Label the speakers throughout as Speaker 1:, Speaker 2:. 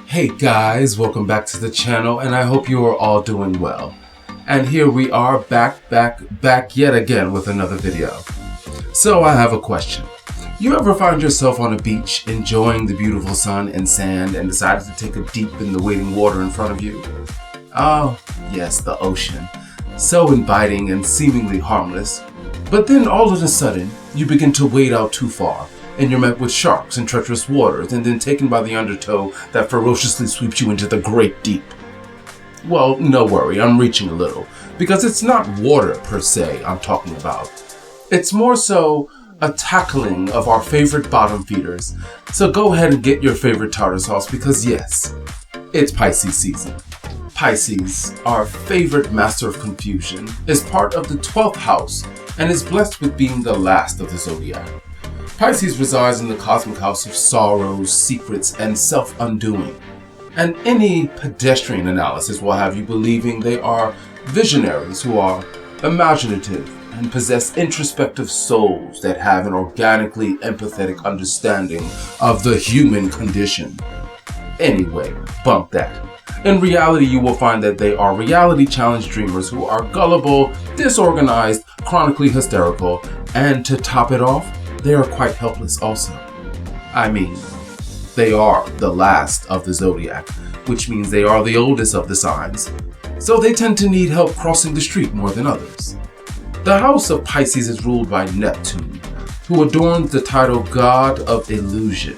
Speaker 1: Hey guys, welcome back to the channel and I hope you are all doing well. And here we are back yet again with another video. So I have a question. You ever find yourself on a beach enjoying the beautiful sun and sand and decided to take a dip in the waiting water in front of you? Oh, yes, the ocean. So inviting and seemingly harmless. But then all of a sudden, you begin to wade out too far. And you're met with sharks and treacherous waters and then taken by the undertow that ferociously sweeps you into the great deep. Well, no worry, I'm reaching a little, because it's not water per se I'm talking about. It's more so a tackling of our favorite bottom feeders. So go ahead and get your favorite tartar sauce because yes, it's Pisces season. Pisces, our favorite master of confusion, is part of the 12th house and is blessed with being the last of the Zodiac. Pisces resides in the cosmic house of sorrows, secrets, and self-undoing. And any pedestrian analysis will have you believing they are visionaries who are imaginative and possess introspective souls that have an organically empathetic understanding of the human condition. Anyway, bump that. In reality, you will find that they are reality challenge dreamers who are gullible, disorganized, chronically hysterical, and to top it off, they are quite helpless also. I mean, they are the last of the Zodiac, which means they are the oldest of the signs, so they tend to need help crossing the street more than others. The house of Pisces is ruled by Neptune, who adorns the title God of Illusion.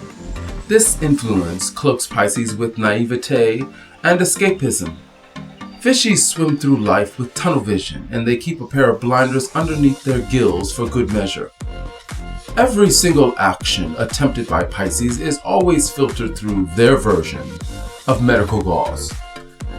Speaker 1: This influence cloaks Pisces with naivete and escapism. Fishies swim through life with tunnel vision, and they keep a pair of blinders underneath their gills for good measure. Every single action attempted by Pisces is always filtered through their version of medical gauze.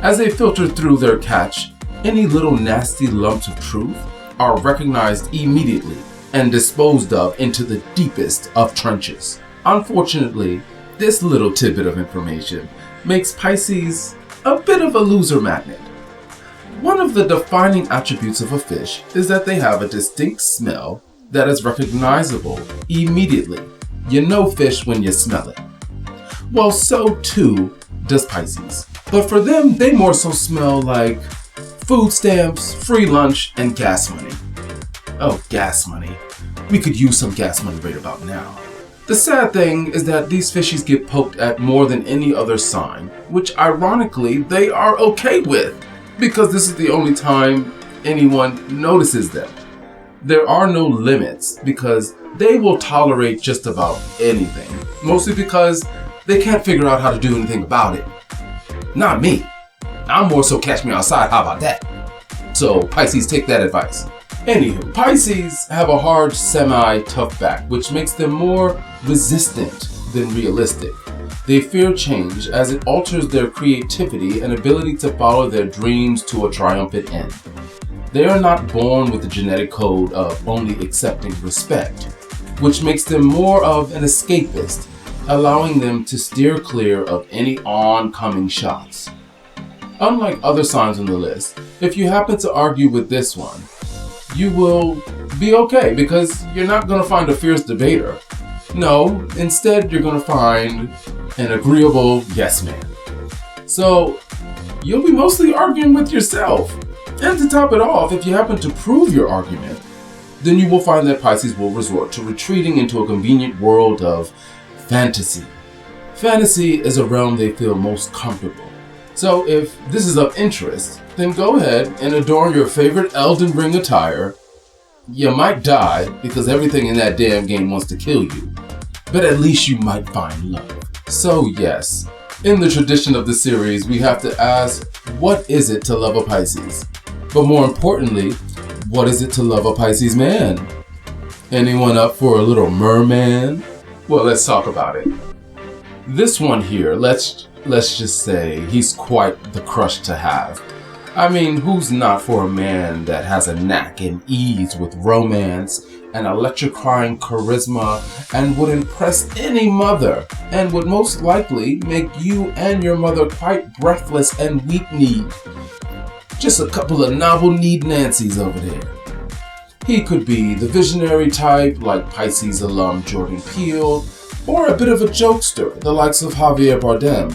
Speaker 1: As they filter through their catch, any little nasty lumps of truth are recognized immediately and disposed of into the deepest of trenches. Unfortunately, this little tidbit of information makes Pisces a bit of a loser magnet. One of the defining attributes of a fish is that they have a distinct smell that is recognizable immediately. You know fish when you smell it. Well, so too does Pisces. But for them, they more so smell like food stamps, free lunch, and gas money. Oh, gas money. We could use some gas money right about now. The sad thing is that these fishies get poked at more than any other sign, which ironically they are okay with, because this is the only time anyone notices them. There are no limits because they will tolerate just about anything, mostly because they can't figure out how to do anything about it. Not me. I'm more so catch me outside, how about that? So Pisces, take that advice. Anywho, Pisces have a hard semi-tough back, which makes them more resistant than realistic. They fear change as it alters their creativity and ability to follow their dreams to a triumphant end. They are not born with the genetic code of only accepting respect, which makes them more of an escapist, allowing them to steer clear of any oncoming shots. Unlike other signs on the list, if you happen to argue with this one, you will be okay because you're not going to find a fierce debater. No, instead you're going to find an agreeable yes man. So you'll be mostly arguing with yourself. And to top it off, if you happen to prove your argument, then you will find that Pisces will resort to retreating into a convenient world of fantasy. Fantasy is a realm they feel most comfortable. So if this is of interest, then go ahead and adorn your favorite Elden Ring attire. You might die because everything in that damn game wants to kill you, but at least you might find love. So yes, in the tradition of the series, we have to ask, what is it to love a Pisces? But more importantly, what is it to love a Pisces man? Anyone up for a little merman? Well, let's talk about it. This one here, let's just say he's quite the crush to have. I mean, who's not for a man that has a knack and ease with romance and electrifying charisma and would impress any mother and would most likely make you and your mother quite breathless and weak-kneed. Just a couple of novel-kneed Nancys over there. He could be the visionary type like Pisces alum Jordan Peele, or a bit of a jokester, the likes of Javier Bardem.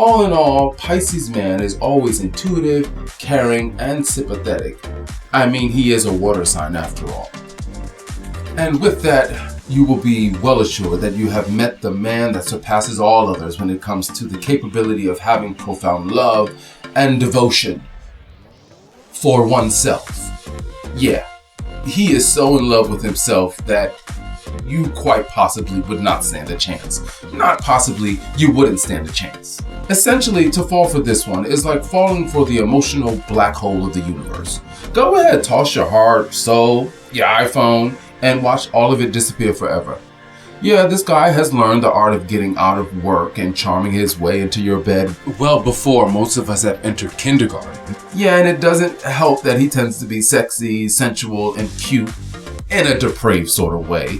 Speaker 1: All in all, Pisces man is always intuitive, caring, and sympathetic. I mean, he is a water sign after all. And with that, you will be well assured that you have met the man that surpasses all others when it comes to the capability of having profound love and devotion for oneself. Yeah, he is so in love with himself that you quite possibly would not stand a chance. Not possibly, you wouldn't stand a chance. Essentially, to fall for this one is like falling for the emotional black hole of the universe. Go ahead, toss your heart, soul, your iPhone, and watch all of it disappear forever. Yeah, this guy has learned the art of getting out of work and charming his way into your bed well before most of us have entered kindergarten. Yeah, and it doesn't help that he tends to be sexy, sensual, and cute in a depraved sort of way.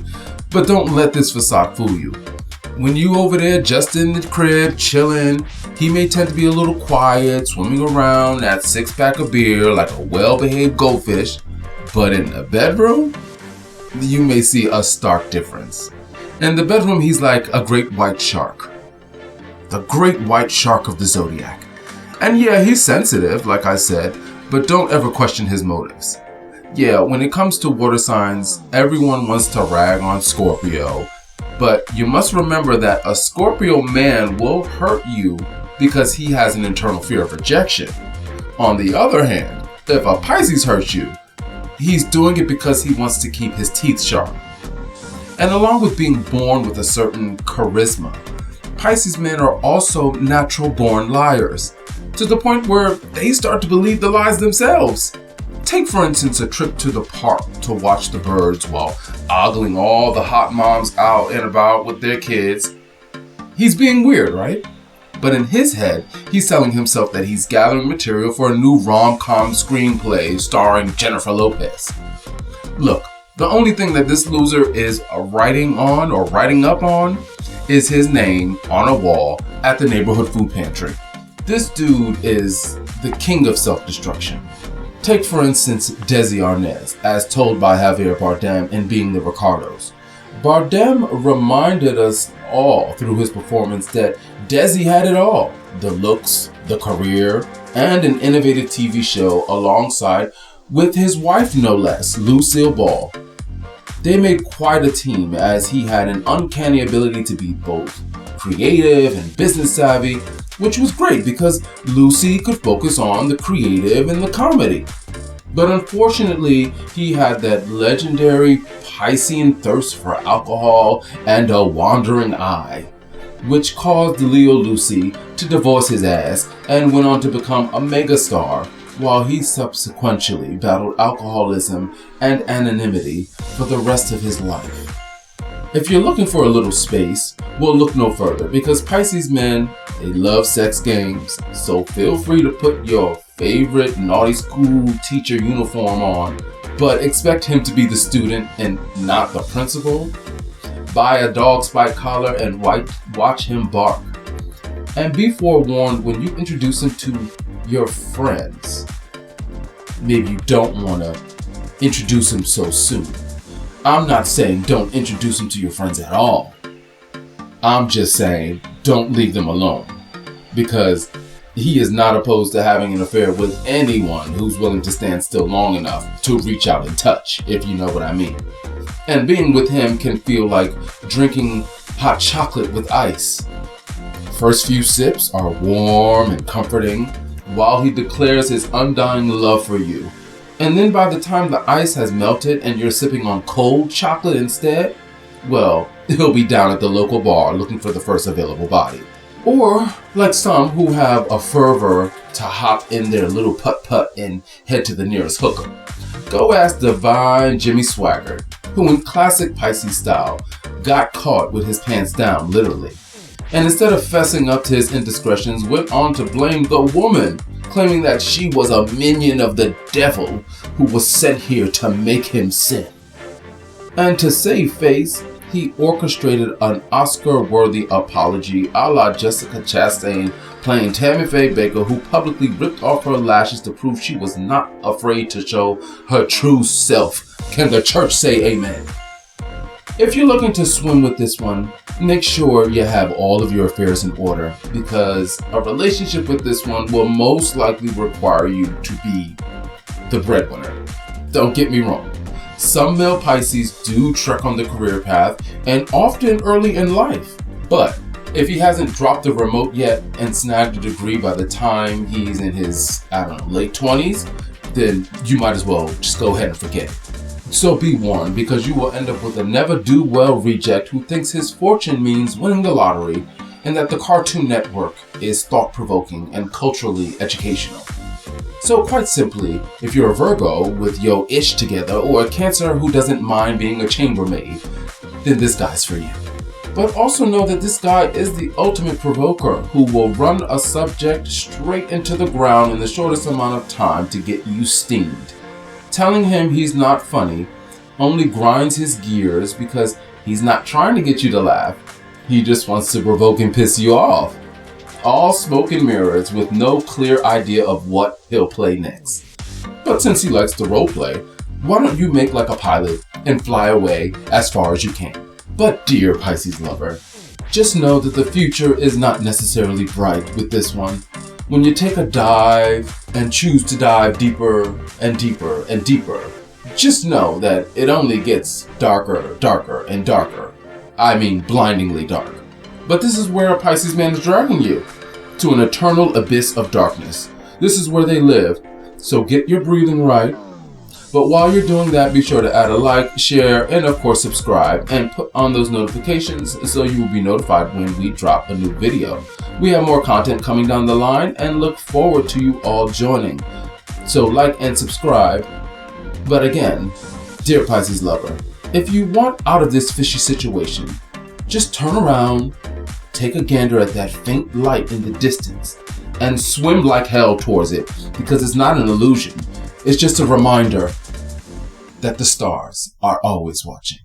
Speaker 1: But don't let this facade fool you. When you over there just in the crib, chilling, he may tend to be a little quiet, swimming around that 6-pack of beer like a well-behaved goldfish. But in the bedroom, you may see a stark difference. In the bedroom, he's like a great white shark. The great white shark of the Zodiac. And yeah, he's sensitive, like I said, but don't ever question his motives. Yeah, when it comes to water signs, everyone wants to rag on Scorpio. But you must remember that a Scorpio man will hurt you because he has an internal fear of rejection. On the other hand, if a Pisces hurts you, he's doing it because he wants to keep his teeth sharp. And along with being born with a certain charisma, Pisces men are also natural born liars, to the point where they start to believe the lies themselves. Take for instance a trip to the park to watch the birds while ogling all the hot moms out and about with their kids. He's being weird, right? But in his head, he's telling himself that he's gathering material for a new rom-com screenplay starring Jennifer Lopez. Look, the only thing that this loser is writing on or writing up on is his name on a wall at the neighborhood food pantry. This dude is the king of self-destruction. Take for instance Desi Arnaz, as told by Javier Bardem in Being the Ricardos. Bardem reminded us all through his performance that Desi had it all. The looks, the career, and an innovative TV show alongside with his wife no less, Lucille Ball. They made quite a team as he had an uncanny ability to be both creative and business savvy, which was great because Lucy could focus on the creative and the comedy. But unfortunately, he had that legendary Piscean thirst for alcohol and a wandering eye, which caused Leo Lucy to divorce his ass and went on to become a megastar, while he subsequently battled alcoholism and anonymity for the rest of his life. If you're looking for a little space, well, look no further, because Pisces men, they love sex games, so feel free to put your favorite naughty school teacher uniform on, but expect him to be the student and not the principal. Buy a dog spike collar and watch him bark. And be forewarned when you introduce him to your friends. Maybe you don't want to introduce him so soon. I'm not saying don't introduce him to your friends at all. I'm just saying don't leave them alone, because he is not opposed to having an affair with anyone who's willing to stand still long enough to reach out and touch, if you know what I mean. And being with him can feel like drinking hot chocolate with ice. First few sips are warm and comforting while he declares his undying love for you. And then by the time the ice has melted and you're sipping on cold chocolate instead, well, he'll be down at the local bar looking for the first available body. Or, like some who have a fervor to hop in their little putt-putt and head to the nearest hooker, go ask divine Jimmy Swaggart, who in classic Pisces style got caught with his pants down, literally. And instead of fessing up to his indiscretions, went on to blame the woman, claiming that she was a minion of the devil who was sent here to make him sin. And to save face, he orchestrated an Oscar-worthy apology a la Jessica Chastain playing Tammy Faye Baker, who publicly ripped off her lashes to prove she was not afraid to show her true self. Can the church say amen? If you're looking to swim with this one, make sure you have all of your affairs in order, because a relationship with this one will most likely require you to be the breadwinner. Don't get me wrong. Some male Pisces do trek on the career path, and often early in life. But if he hasn't dropped the remote yet and snagged a degree by the time he's in his, late 20s, then you might as well just go ahead and forget it. So be warned, because you will end up with a never-do-well reject who thinks his fortune means winning the lottery and that the Cartoon Network is thought-provoking and culturally educational. So quite simply, if you're a Virgo with yo ish together, or a Cancer who doesn't mind being a chambermaid, then this guy's for you. But also know that this guy is the ultimate provoker who will run a subject straight into the ground in the shortest amount of time to get you steamed. Telling him he's not funny only grinds his gears, because he's not trying to get you to laugh. He just wants to provoke and piss you off. All smoke and mirrors with no clear idea of what he'll play next. But since he likes to roleplay, why don't you make like a pilot and fly away as far as you can? But dear Pisces lover, just know that the future is not necessarily bright with this one. When you take a dive and choose to dive deeper and deeper and deeper, just know that it only gets darker, darker, and darker. I mean blindingly dark. But this is where a Pisces man is dragging you, to an eternal abyss of darkness. This is where they live, so get your breathing right. But while you're doing that, be sure to add a like, share, and of course subscribe, and put on those notifications so you will be notified when we drop a new video. We have more content coming down the line and look forward to you all joining. So like and subscribe. But again, dear Pisces lover, if you want out of this fishy situation, just turn around, take a gander at that faint light in the distance, and swim like hell towards it, because it's not an illusion. It's just a reminder that the stars are always watching.